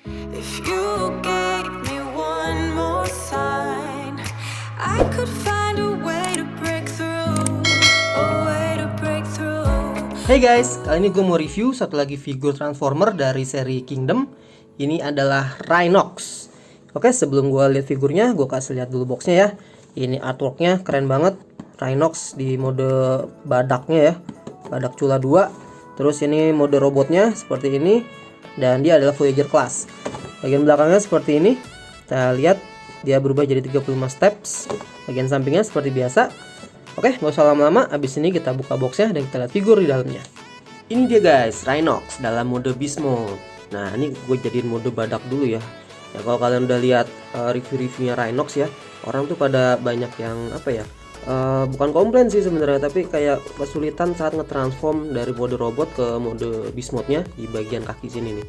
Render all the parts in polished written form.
If you gave me one more sign, I could find a way to break through, a way to break through. Hey guys, kali ini gue mau review satu lagi figur Transformer dari seri Kingdom. Ini adalah Rhinox. Oke, sebelum gue lihat figurnya, gue kasih lihat dulu boxnya ya. Ini artworknya keren banget. Rhinox di mode badaknya ya, badak cula 2. Terus ini mode robotnya seperti ini. Dan dia adalah Voyager class. Bagian belakangnya seperti ini. Kita lihat dia berubah jadi 35 steps. Bagian sampingnya seperti biasa. Oke, gak usah lama-lama. Abis ini kita buka boxnya dan kita lihat figur di dalamnya. Ini dia guys, Rhinox dalam mode Beast Mode. Nah, ini gue jadiin mode badak dulu ya. Ya kalau kalian udah lihat review-reviewnya Rhinox ya, orang tuh pada banyak yang apa ya? Bukan komplain sih sebenarnya, tapi kayak kesulitan saat ngetransform dari mode robot ke mode Beast Mode-nya di bagian kaki sini nih.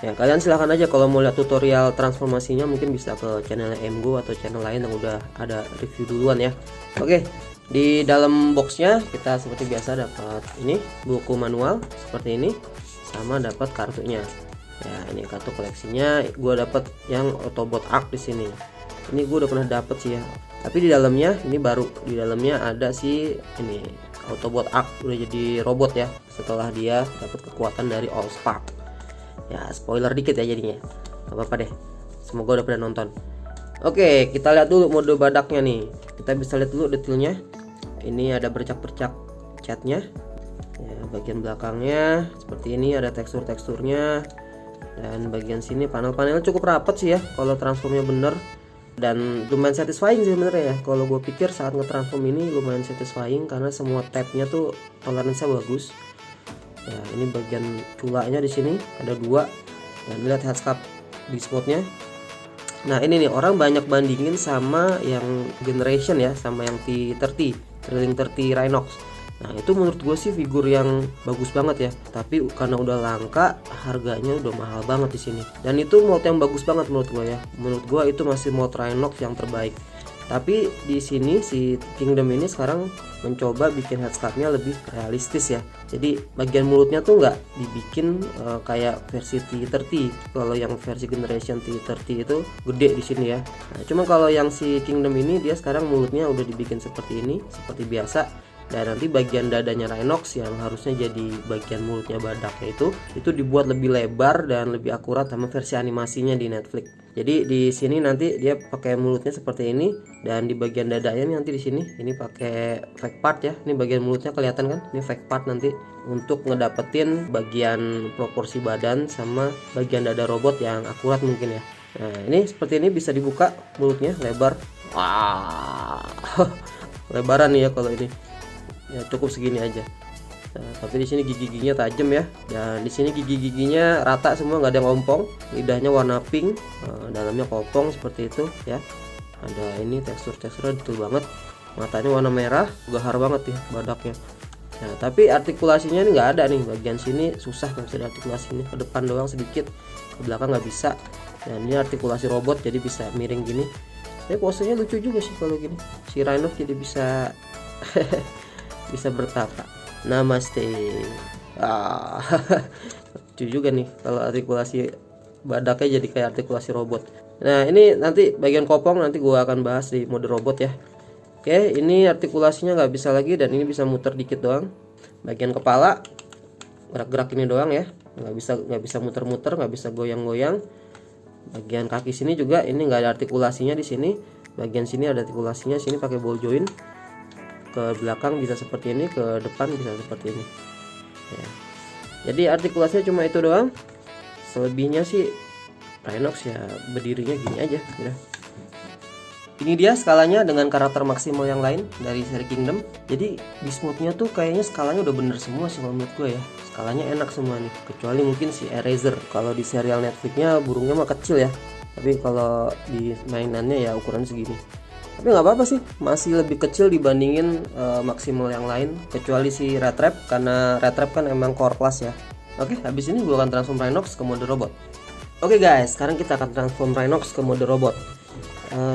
Ya, kalian silahkan aja kalau mau lihat tutorial transformasinya mungkin bisa ke channelnya MGO atau channel lain yang udah ada review duluan ya. Oke. Di dalam boxnya kita seperti biasa dapat ini buku manual seperti ini, sama dapat kartunya. Ya, ini kartu koleksinya. Gue dapat yang Autobot Arc di sini. Ini gue udah pernah dapat sih ya. Tapi di dalamnya ini baru. Di dalamnya ada sih ini Autobot Arc udah jadi robot ya. Setelah dia dapat kekuatan dari Allspark. Ya, spoiler dikit ya jadinya. Gak apa-apa deh. Semoga udah pernah nonton. Oke, kita lihat dulu mode badaknya nih. Kita bisa lihat dulu detailnya. Ini ada bercak-bercak catnya ya, bagian belakangnya seperti ini, ada tekstur-teksturnya, dan bagian sini panel-panelnya cukup rapat sih ya kalau transformnya bener, dan lumayan satisfying sih sebenarnya ya. Kalau gue pikir saat ngetransform ini lumayan satisfying karena semua tabnya tuh toleransinya bagus ya. Ini bagian culanya di sini ada 2, dan lihat headscarf di spotnya. Nah ini nih, orang banyak bandingin sama yang Generation ya, sama yang T30 Thrilling 30 Rhinox. Nah itu menurut gue sih figur yang bagus banget ya. Tapi karena udah langka, harganya udah mahal banget di sini. Dan itu mod yang bagus banget menurut gue ya. Menurut gue itu masih mod Rhinox yang terbaik. Tapi di sini si Kingdom ini sekarang mencoba bikin headscarf-nya lebih realistis ya. Jadi bagian mulutnya tuh nggak dibikin kayak versi T30. Kalau yang versi Generation T30 itu gede di sini ya. Nah, cuma kalau yang si Kingdom ini dia sekarang mulutnya udah dibikin seperti ini, seperti biasa. Dan nanti bagian dadanya Rhinox yang harusnya jadi bagian mulutnya badaknya itu dibuat lebih lebar dan lebih akurat sama versi animasinya di Netflix. Jadi di sini nanti dia pakai mulutnya seperti ini, dan di bagian dadanya nanti di sini ini pakai fake part ya. Ini bagian mulutnya kelihatan kan? Ini fake part nanti untuk ngedapetin bagian proporsi badan sama bagian dada robot yang akurat mungkin ya. Nah, ini seperti ini bisa dibuka mulutnya lebar. Wah. Lebaran nih ya kalau ini. Ya cukup segini aja. Nah, tapi di sini gigi-giginya tajam ya, dan di sini gigi-giginya rata semua, nggak ada yang ompong. Lidahnya warna pink, dalamnya kopong seperti itu ya. Ada ini teksturnya detail banget. Matanya warna merah, gahar banget ya badaknya. Nah tapi artikulasinya ini nggak ada nih, bagian sini susah nggak bisa diartikulasi, ini ke depan doang sedikit, ke belakang nggak bisa. Dan ini artikulasi robot jadi bisa miring gini. Tapi posenya lucu juga sih kalau gini. Si Rhinox jadi bisa bisa bertapa. Namaste. Lucu juga nih kalau artikulasi badaknya jadi kayak artikulasi robot. Nah ini nanti bagian kopong nanti gua akan bahas di mode robot ya. Oke, ini artikulasinya nggak bisa lagi, dan ini bisa muter dikit doang. Bagian kepala gerak-gerak ini doang ya, nggak bisa muter-muter, nggak bisa goyang-goyang. Bagian kaki sini juga ini nggak ada artikulasinya di sini. Bagian sini ada artikulasinya, sini pakai ball joint. Ke belakang bisa seperti ini, ke depan bisa seperti ini ya. Jadi artikulasinya cuma itu doang. Selebihnya sih Rhinox ya berdirinya gini aja ya. Ini dia skalanya dengan karakter maksimal yang lain dari seri Kingdom. Jadi Beast Mode-nya tuh kayaknya skalanya udah bener semua sih menurut gue ya. Skalanya enak semua nih, kecuali mungkin si Eraser. Kalau di serial Netflixnya burungnya mah kecil ya, tapi kalau di mainannya ya ukuran segini. Tapi nggak apa-apa sih, masih lebih kecil dibandingin maksimal yang lain, kecuali si Red Trap, karena Red Trap kan emang core class ya. Oke, habis ini gue akan transform Rhinox ke mode robot. Oke guys, sekarang kita akan transform Rhinox ke mode robot.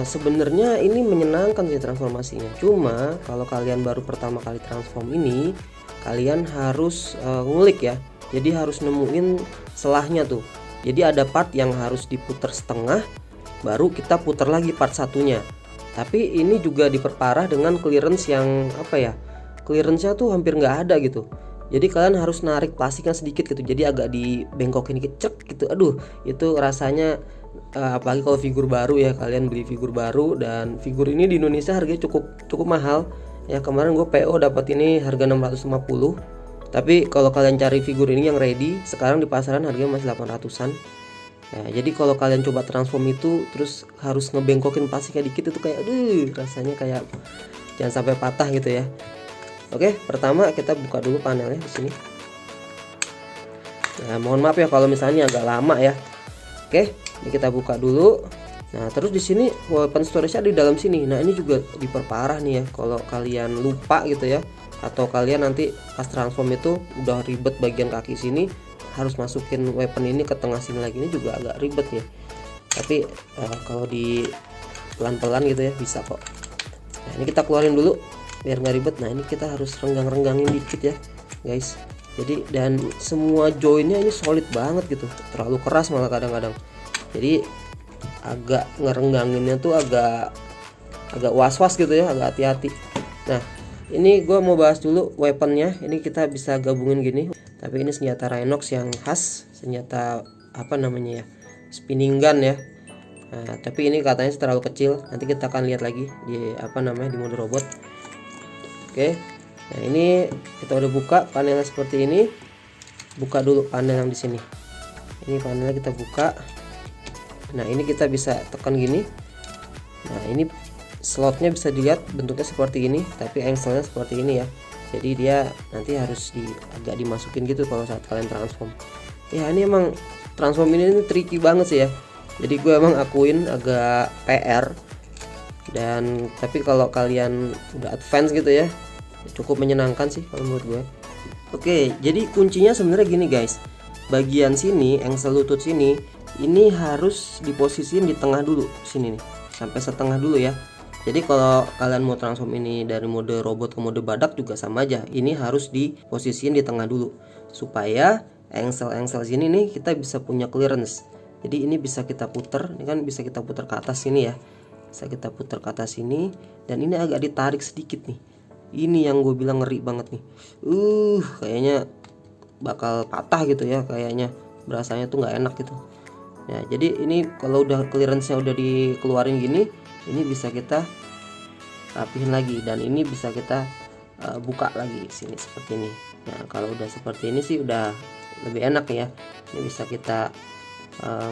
Sebenarnya ini menyenangkan sih transformasinya. Cuma kalau kalian baru pertama kali transform ini, kalian harus ngulik ya. Jadi harus nemuin selahnya tuh. Jadi ada part yang harus diputar setengah, baru kita putar lagi part satunya. Tapi ini juga diperparah dengan clearance yang apa ya, clearance-nya tuh hampir nggak ada gitu. Jadi kalian harus narik plastiknya sedikit gitu, jadi agak dibengkokin dikit, cek gitu. Aduh, itu rasanya apalagi kalau figur baru ya, kalian beli figur baru, dan figur ini di Indonesia harganya cukup mahal ya. Kemarin gue PO dapat ini harga 650. Tapi kalau kalian cari figur ini yang ready, sekarang di pasaran harganya masih 800-an. Ya, jadi kalau kalian coba transform itu terus harus ngebengkokin plastiknya dikit, itu kayak aduh, rasanya kayak jangan sampai patah gitu ya. Oke, pertama kita buka dulu panelnya di sini. Nah, mohon maaf ya kalau misalnya agak lama ya. Oke, ini kita buka dulu. Nah, terus di sini weapon storage-nya di dalam sini. Nah, ini juga diperparah nih ya kalau kalian lupa gitu ya, atau kalian nanti pas transform itu udah ribet bagian kaki sini, harus masukin weapon ini ke tengah sini lagi, ini juga agak ribet ya. Tapi kalau di pelan-pelan gitu ya bisa kok. Nah, ini kita keluarin dulu biar nggak ribet. Nah, ini kita harus renggang-renggangin dikit ya guys. Jadi dan semua joinnya ini solid banget gitu, terlalu keras malah kadang-kadang. Jadi agak ngerengganginnya tuh agak was-was gitu ya, agak hati-hati. Nah, ini gue mau bahas dulu weaponnya. Ini kita bisa gabungin gini. Tapi ini senjata Rhinox yang khas, senjata apa namanya ya, spinning gun ya. Nah, tapi ini katanya terlalu kecil. Nanti kita akan lihat lagi di apa namanya, di mode robot. Oke. Nah, ini kita udah buka panelnya seperti ini. Buka dulu panel yang di sini. Ini panelnya kita buka. Nah, ini kita bisa tekan gini. Nah, ini slotnya bisa dilihat bentuknya seperti ini, tapi angle-nya seperti ini ya. Jadi dia nanti harus agak dimasukin gitu kalau saat kalian transform. Ya, ini emang transform ini tricky banget sih ya. Jadi gue emang akuin agak PR. Dan tapi kalau kalian udah advance gitu ya, cukup menyenangkan sih kalau menurut gue. Oke, jadi kuncinya sebenarnya gini guys. Bagian sini, angle lutut sini, ini harus diposisiin di tengah dulu sini nih, sampai setengah dulu ya. Jadi kalau kalian mau transform ini dari mode robot ke mode badak juga sama aja. Ini harus diposisiin di tengah dulu supaya angle sini nih kita bisa punya clearance. Jadi ini bisa kita puter, ini kan bisa kita puter ke atas sini ya. Bisa kita puter ke atas sini, dan ini agak ditarik sedikit nih. Ini yang gue bilang ngeri banget nih. Kayaknya bakal patah gitu ya, kayaknya berasanya tuh nggak enak gitu. Ya, jadi ini kalau udah clearance-nya udah dikeluarin gini, ini bisa kita rapihin lagi, dan ini bisa kita buka lagi sini seperti ini. Nah, kalau udah seperti ini sih udah lebih enak ya. Ini bisa kita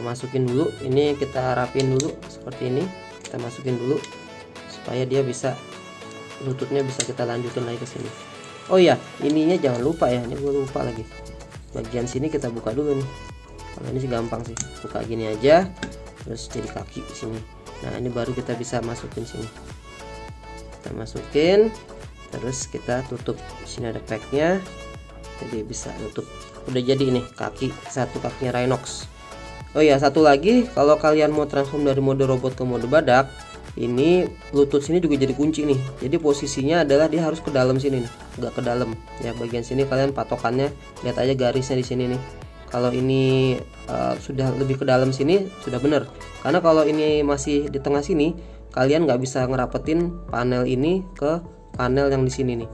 masukin dulu, ini kita rapiin dulu seperti ini. Kita masukin dulu supaya dia bisa, lututnya bisa kita lanjutin lagi ke sini. Oh ya, ininya jangan lupa ya, ini gue lupa lagi. Bagian sini kita buka dulu nih. Kalau ini sih gampang sih, buka gini aja, terus jadi kaki di sini. Nah, ini baru kita bisa masukin sini. Kita masukin, terus kita tutup. Sini ada packnya, jadi bisa tutup. Udah jadi ini kaki, satu kakinya Rhinox. Oh ya, satu lagi, kalau kalian mau transform dari mode robot ke mode badak, ini lutut sini juga jadi kunci nih. Jadi posisinya adalah dia harus ke dalam sini nih, nggak ke dalam ya. Bagian sini kalian patokannya, lihat aja garisnya di sini nih. Kalau ini sudah lebih ke dalam sini sudah bener. Karena kalau ini masih di tengah sini, kalian nggak bisa ngerapetin panel ini ke panel yang di sini nih.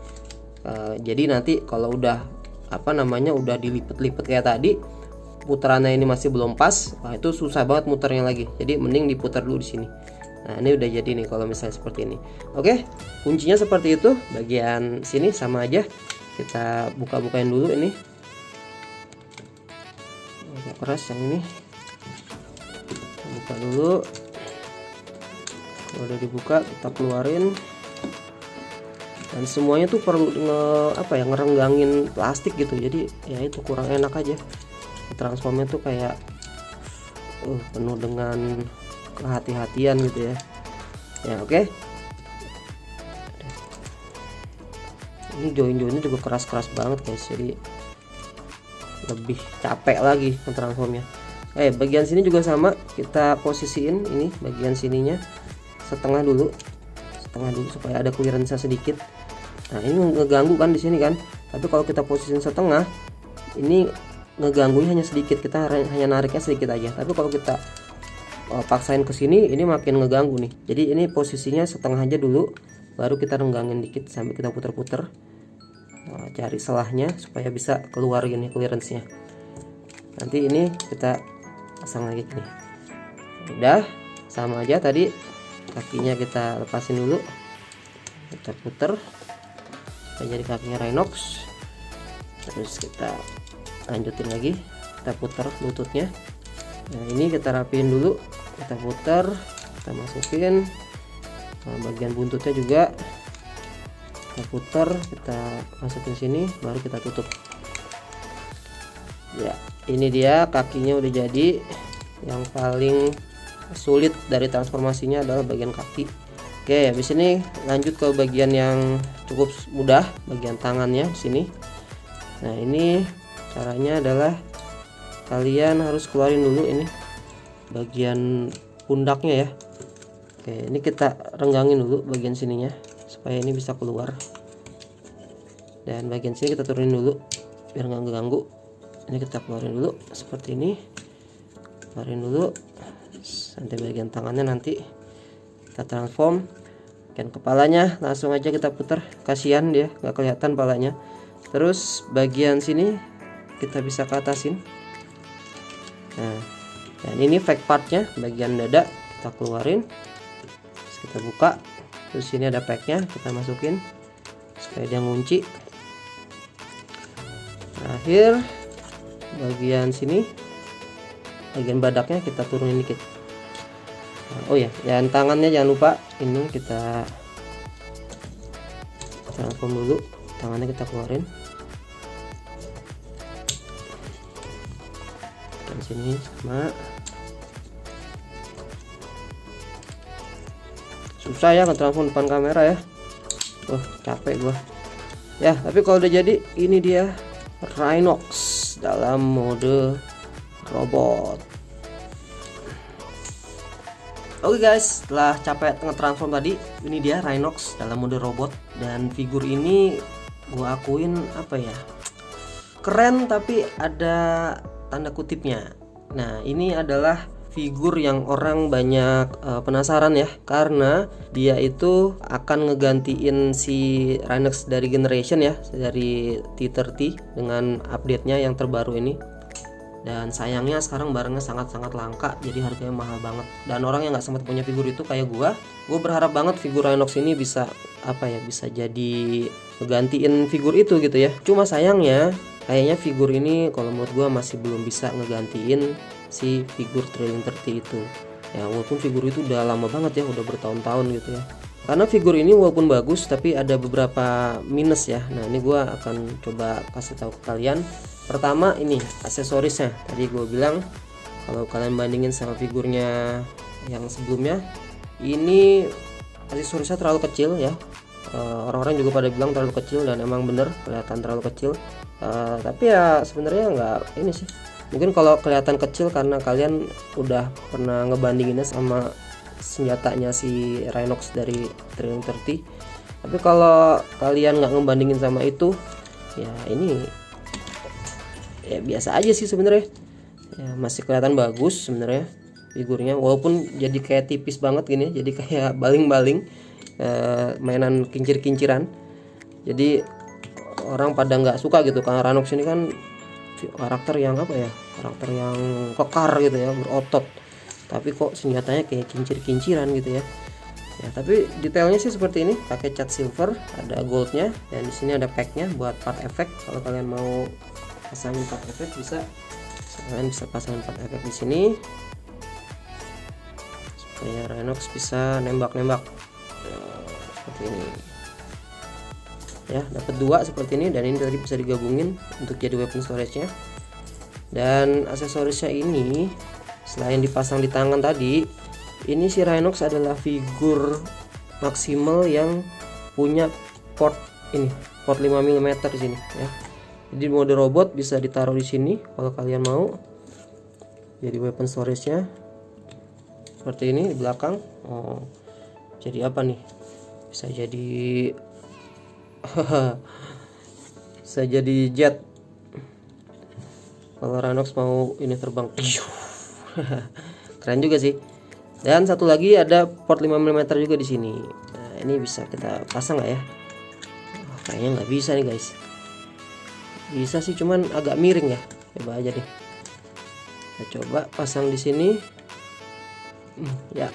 Jadi nanti kalau udah apa namanya, udah dilipet-lipet kayak tadi, putarannya ini masih belum pas, wah itu susah banget muternya lagi. Jadi mending diputar dulu di sini. Nah, ini udah jadi nih kalau misalnya seperti ini. Oke, kuncinya seperti itu. Bagian sini sama aja. Kita buka-bukain dulu ini. Agak keras yang ini. Kita buka dulu. Kalau udah dibuka, kita keluarin. Dan semuanya tuh perlu ngerenggangin plastik gitu. Jadi ya itu kurang enak aja. Transformnya tuh kayak penuh dengan kehati-hatian gitu ya. Ya, oke. Ini join-joinnya juga keras-keras banget guys, jadi lebih capek lagi transformnya. Bagian sini juga sama, kita posisiin ini bagian sininya setengah dulu supaya ada clearance sedikit. Nah, ini ngeganggu kan di sini kan. Tapi kalau kita posisiin setengah, ini ngeganggunya hanya sedikit, kita hanya nariknya sedikit aja. Tapi kalau kita paksain ke sini, ini makin ngeganggu nih. Jadi ini posisinya setengah aja dulu, baru kita renggangin dikit sampai kita puter-puter. Cari selahnya supaya bisa keluar gini clearance-nya. Nanti ini kita pasang lagi gini. Udah sama aja tadi, kakinya kita lepasin dulu, kita puter jadi kakinya Rhinox. Terus kita lanjutin lagi, kita puter lututnya. Nah ini kita rapiin dulu, kita puter, kita masukin. Nah, bagian buntutnya juga kita puter, kita masukin sini, baru kita tutup. Ya ini dia kakinya udah jadi. Yang paling sulit dari transformasinya adalah bagian kaki. Oke, habis ini lanjut ke bagian yang cukup mudah, bagian tangannya di sini. Nah ini caranya adalah kalian harus keluarin dulu ini bagian pundaknya ya. Oke, ini kita renggangin dulu bagian sininya supaya ini bisa keluar, dan bagian sini kita turunin dulu biar nggak ganggu. Ini kita keluarin dulu seperti ini, keluarin dulu sampai bagian tangannya, nanti kita transform. Dan kepalanya langsung aja kita putar, kasihan dia nggak kelihatan palanya. Terus bagian sini kita bisa ke atasin. Nah, dan ini fake partnya, bagian dada kita keluarin. Terus kita buka. Terus sini ada packnya, kita masukin supaya dia ngunci. Terakhir bagian sini, bagian badaknya kita turunin dikit. Nah, oh ya, dan tangannya jangan lupa ini kita transform dulu. Tangannya kita keluarin. Dan sini sama. Susah ya ngetransform depan kamera ya. Capek gua. Ya, tapi kalau udah jadi, ini dia Rhinox dalam mode robot. Oke guys, setelah capek nge-transform tadi, ini dia Rhinox dalam mode robot. Dan figur ini gua akuin apa ya, keren tapi ada tanda kutipnya. Nah ini adalah figur yang orang banyak penasaran ya, karena dia itu akan ngegantiin si Rhinox dari generation ya, dari T30 dengan update-nya yang terbaru ini. Dan sayangnya sekarang barangnya sangat-sangat langka, jadi harganya mahal banget. Dan orang yang nggak sempat punya figur itu kayak gue berharap banget figur Rhinox ini bisa apa ya, bisa jadi ngegantiin figur itu gitu ya. Cuma sayangnya kayaknya figur ini kalau menurut gue masih belum bisa ngegantiin si figur Thrilling 30 itu ya, walaupun figur itu udah lama banget ya, udah bertahun-tahun gitu ya. Karena figur ini walaupun bagus tapi ada beberapa minus ya. Nah ini gue akan coba kasih tahu ke kalian. Pertama ini aksesorisnya, tadi gue bilang kalau kalian bandingin sama figurnya yang sebelumnya, ini aksesorisnya terlalu kecil ya. Orang-orang juga pada bilang terlalu kecil, dan emang bener kelihatan terlalu kecil. Tapi ya sebenarnya nggak ini sih. Mungkin kalau kelihatan kecil karena kalian udah pernah ngebandinginnya sama senjatanya si Rhinox dari Thrilling 30. Tapi kalau kalian nggak ngebandingin sama itu, ya ini ya biasa aja sih sebenarnya. Ya masih kelihatan bagus sebenarnya figurnya, walaupun jadi kayak tipis banget gini, jadi kayak baling-baling, mainan kincir-kinciran. Jadi orang pada nggak suka gitu, karena Rhinox ini kan karakter yang apa ya, karakter yang kekar gitu ya, berotot, tapi kok senjatanya kayak kincir-kinciran gitu ya. Ya tapi detailnya sih seperti ini, pakai cat silver, ada goldnya, dan di sini ada packnya buat part efek. Kalau kalian mau pasangin part efek bisa, kalian bisa pasangin part efek di sini supaya Rhinox bisa nembak-nembak seperti ini ya. Dapat dua seperti ini, dan ini tadi bisa digabungin untuk jadi weapon storage-nya. Dan aksesorisnya ini selain dipasang di tangan tadi, ini si Rhinox adalah figur maksimal yang punya port ini, port 5 mm di sini ya. Jadi mode robot bisa ditaruh di sini kalau kalian mau. Jadi weapon storage-nya seperti ini di belakang. Jadi apa nih? Bisa jadi bisa jadi jet. kalau Rhinox mau ini terbang. Keren juga sih. Dan satu lagi ada port 5 mm juga di sini. Nah, ini bisa kita pasang nggak ya? Oh, kayaknya nggak bisa nih guys. Bisa sih, cuman agak miring ya. Coba aja deh. Kita coba pasang di sini. Ya,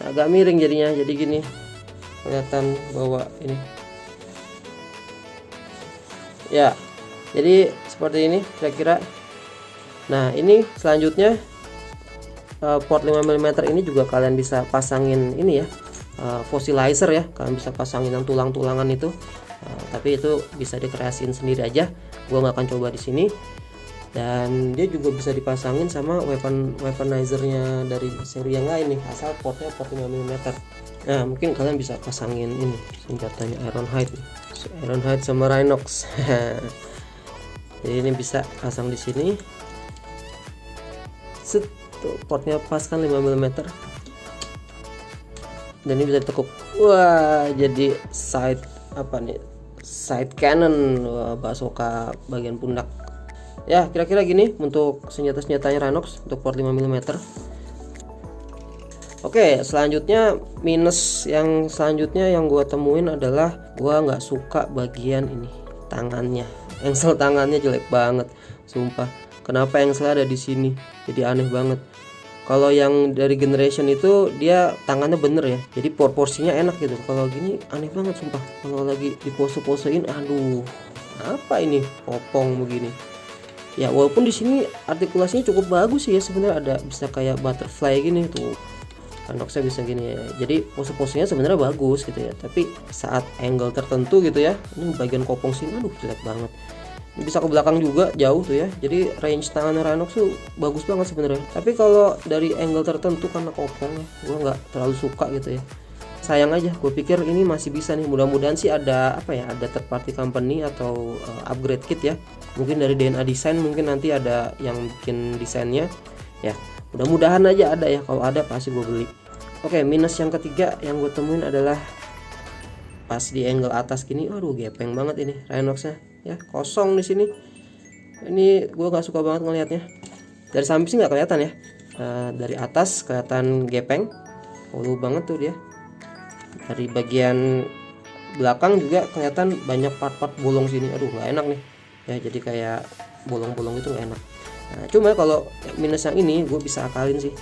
agak miring jadinya. Jadi gini, kelihatan bahwa ini. Ya, jadi seperti ini kira-kira. Nah, ini selanjutnya port 5 mm ini juga kalian bisa pasangin ini ya, fossilizer ya. Kalian bisa pasangin yang tulang-tulangan itu. Tapi itu bisa dikreasiin sendiri aja. Gua nggak akan coba di sini. Dan dia juga bisa dipasangin sama weaponizernya dari seri yang lain nih, asal portnya port 5 mm. Nah, mungkin kalian bisa pasangin ini senjatanya Ironhide nih. Ironhide sama Rhinox. Jadi ini bisa pasang di sini. Set, tuh, portnya pas kan 5 mm. Dan ini bisa ditekuk. Wah, jadi side cannon. Wah, bazooka bagian pundak. Ya, kira-kira gini untuk senjata-senjatanya Rhinox untuk port 5 mm. Oke, selanjutnya minus yang selanjutnya yang gua temuin adalah gua nggak suka bagian ini, tangannya. Engsel tangannya jelek banget, sumpah. Kenapa engsel ada di sini? Jadi aneh banget. Kalau yang dari generation itu dia tangannya bener ya, jadi proporsinya enak gitu. Kalau gini aneh banget sumpah. Kalau lagi dipose-posein, aduh, apa ini popong begini. Ya walaupun di sini artikulasinya cukup bagus sih ya, sebenarnya ada bisa kayak butterfly gini tuh. Rhinoxnya bisa gini ya. Jadi pose-posenya sebenarnya bagus gitu ya. Tapi saat angle tertentu gitu ya, ini bagian kopong sini aduh jelek banget. Ini bisa ke belakang juga jauh tuh ya. Jadi range tangan Rhinox tuh bagus banget sebenarnya. Tapi kalau dari angle tertentu karena kopong ya, gua nggak terlalu suka gitu ya. Sayang aja, gue pikir ini masih bisa nih. Mudah-mudahan sih ada apa ya, ada third party company atau upgrade kit ya. Mungkin dari DNA Design mungkin nanti ada yang bikin desainnya ya. Mudah-mudahan aja ada ya. Kalau ada pasti gue beli. Oke, minus yang ketiga yang gue temuin adalah pas di angle atas gini, aduh gepeng banget ini Rhinoxnya ya, kosong di sini. Ini gue nggak suka banget ngelihatnya. Dari samping sih nggak kelihatan ya. Dari atas kelihatan gepeng, polu banget tuh dia. Dari bagian belakang juga kelihatan banyak part-part bolong sini. Aduh nggak enak nih ya, jadi kayak bolong-bolong itu nggak enak. Nah, cuma kalau minus yang ini gue bisa akalin sih,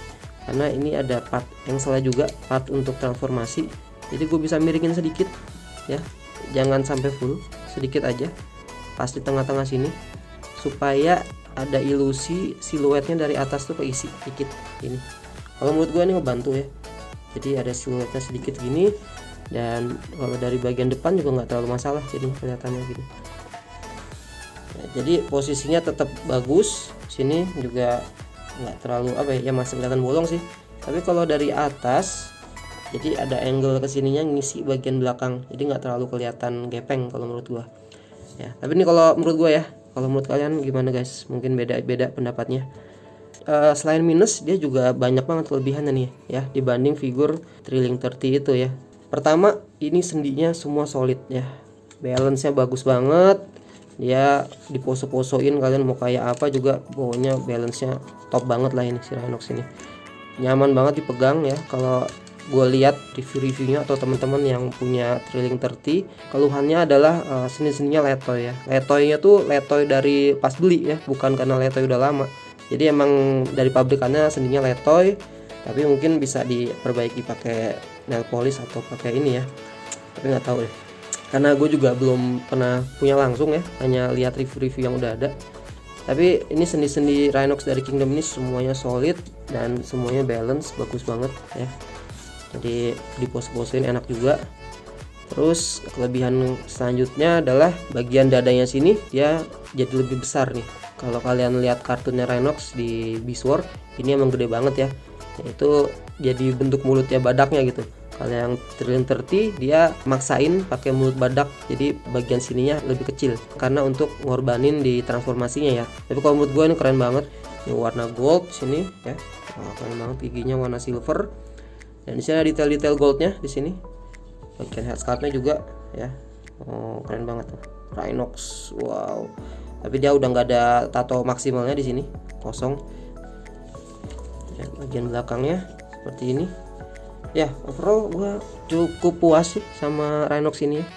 karena ini ada part engselnya juga, part untuk transformasi. Jadi gue bisa miringin sedikit ya, jangan sampai full, sedikit aja pas di tengah-tengah sini, supaya ada ilusi siluetnya dari atas tuh keisi dikit ini. Kalau menurut gue ini ngebantu ya, jadi ada siluetnya sedikit gini. Dan kalau dari bagian depan juga nggak terlalu masalah, jadi kelihatannya gini. Nah, jadi posisinya tetap bagus. Sini juga nggak terlalu apa ya, masih kelihatan bolong sih. Tapi kalau dari atas, jadi ada angle kesininya ngisi bagian belakang, jadi nggak terlalu kelihatan gepeng kalau menurut gua. Ya, tapi ini kalau menurut gua ya. Kalau menurut kalian gimana guys? Mungkin beda-beda pendapatnya. Selain minus, dia juga banyak banget kelebihannya nih ya dibanding figur Thrilling 30 itu ya. Pertama, ini sendinya semua solid ya, balance-nya bagus banget. Dia dipose-posoin kalian mau kayak apa juga, pokoknya balance-nya top banget lah ini si Rhinox ini. Nyaman banget dipegang ya. Kalau gue lihat review-reviewnya atau teman-teman yang punya Thrilling 30, keluhannya adalah sendi-sendinya letoy ya. Letoynya tuh letoy dari pas beli ya, bukan karena letoy udah lama. Jadi emang dari pabrikannya sendinya letoy, tapi mungkin bisa diperbaiki pakai nail polish atau pakai ini ya, tapi nggak tahu deh, karena gue juga belum pernah punya langsung ya, hanya lihat review-review yang udah ada. Tapi ini sendi-sendi Rhinox dari Kingdom ini semuanya solid dan semuanya balance bagus banget ya, jadi dipose-posein enak juga. Terus kelebihan selanjutnya adalah bagian dadanya sini dia jadi lebih besar nih. Kalau kalian lihat kartunnya Rhinox di Beast War, ini emang gede banget ya, itu jadi bentuk mulutnya badaknya gitu. Kalau yang Thrilling 30 dia maksain pakai mulut badak, jadi bagian sininya lebih kecil karena untuk ngorbanin di transformasinya ya. Tapi kalau menurut gue ini keren banget. Ini warna gold sini ya, keren banget. Giginya warna silver dan di sini ada detail-detail goldnya di sini. Bagian headscarfnya juga ya, keren banget tuh Rhinox. Wow, tapi dia udah nggak ada tato maksimalnya di sini, kosong. Ya, bagian belakangnya seperti ini. Ya, overall gue cukup puas sih sama Rhinox ini ya.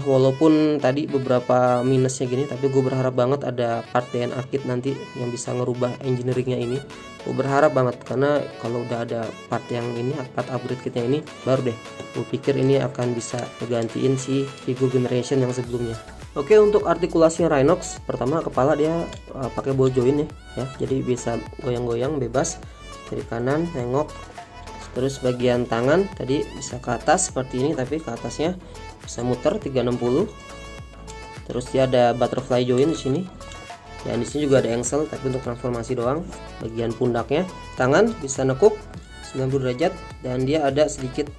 Walaupun tadi beberapa minusnya gini, tapi gue berharap banget ada part DNA kit nanti yang bisa ngerubah engineeringnya ini. Gue berharap banget, karena kalau udah ada part yang ini, part upgrade kitnya ini, baru deh gue pikir ini akan bisa ngegantiin si figur generation yang sebelumnya. Oke, untuk artikulasinya Rhinox, pertama kepala dia pakai ball joint ya, jadi bisa goyang-goyang bebas dari kanan nengok. Terus bagian tangan tadi bisa ke atas seperti ini, tapi ke atasnya bisa muter 360. Terus dia ada butterfly joint di sini. Dan di sini juga ada engsel, tapi untuk transformasi doang. Bagian pundaknya, tangan bisa nekuk 90 derajat, dan dia ada sedikit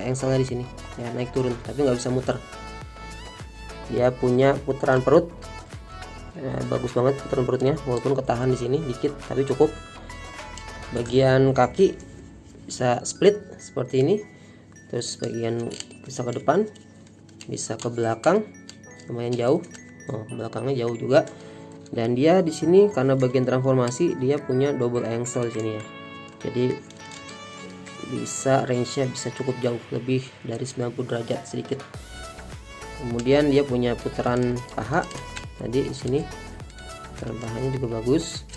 engselnya di sini. Ya, naik turun, tapi nggak bisa muter. Dia punya putaran perut. Bagus banget putaran perutnya, walaupun ketahan di sini dikit, tapi cukup. Bagian kaki bisa split seperti ini. Terus bagian bisa ke depan, bisa ke belakang, lumayan jauh. Belakangnya jauh juga. Dan dia di sini karena bagian transformasi dia punya double engsel di sini ya. Jadi bisa range-nya bisa cukup jauh, lebih dari 90 derajat sedikit. Kemudian dia punya putaran paha tadi di sini. Putaran pahanya juga bagus.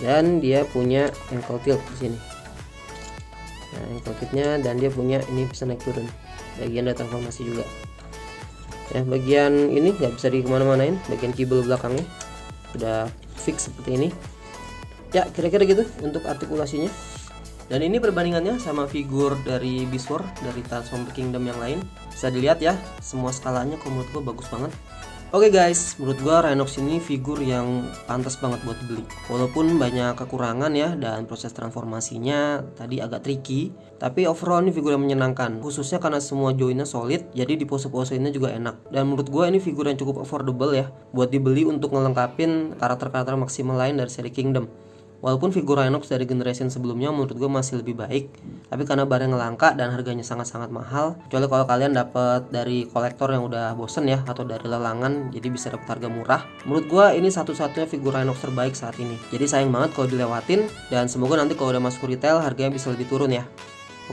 Dan dia punya ankle tilt di sini. Nah, ankle tiltnya, dan dia punya ini bisa naik turun. Bagian dari transformasi juga. Ya, bagian ini nggak bisa dikemana-manain, bagian kibel belakangnya sudah fix seperti ini. Ya, kira-kira gitu untuk artikulasinya. Dan ini perbandingannya sama figur dari Beast Wars dari Transformers Kingdom yang lain. Bisa dilihat ya, semua skalanya kalau menurut gue bagus banget. Oke guys, menurut gue Rhinox ini figur yang pantas banget buat dibeli. Walaupun banyak kekurangan ya, dan proses transformasinya tadi agak tricky, tapi overall ini figur yang menyenangkan. Khususnya karena semua joinnya solid, jadi di pose-posenya juga enak. Dan menurut gue ini figur yang cukup affordable ya, buat dibeli untuk ngelengkapin karakter-karakter maksimal lain dari seri Kingdom. Walaupun figur Rhinox dari generation sebelumnya menurut gue masih lebih baik, tapi karena barang langka dan harganya sangat-sangat mahal, kecuali kalau kalian dapat dari kolektor yang udah bosen ya, atau dari lelangan, jadi bisa dapat harga murah. Menurut gue ini satu-satunya figur Rhinox terbaik saat ini. Jadi sayang banget kalau dilewatin, dan semoga nanti kalau udah masuk retail harganya bisa lebih turun ya.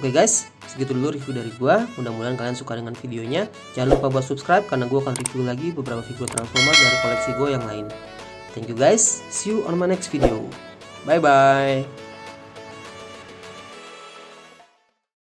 Oke guys, segitu dulu review dari gue. Mudah-mudahan kalian suka dengan videonya. Jangan lupa buat subscribe, karena gue akan review lagi beberapa figur Transformers dari koleksi gue yang lain. Thank you guys, see you on my next video. Bye bye.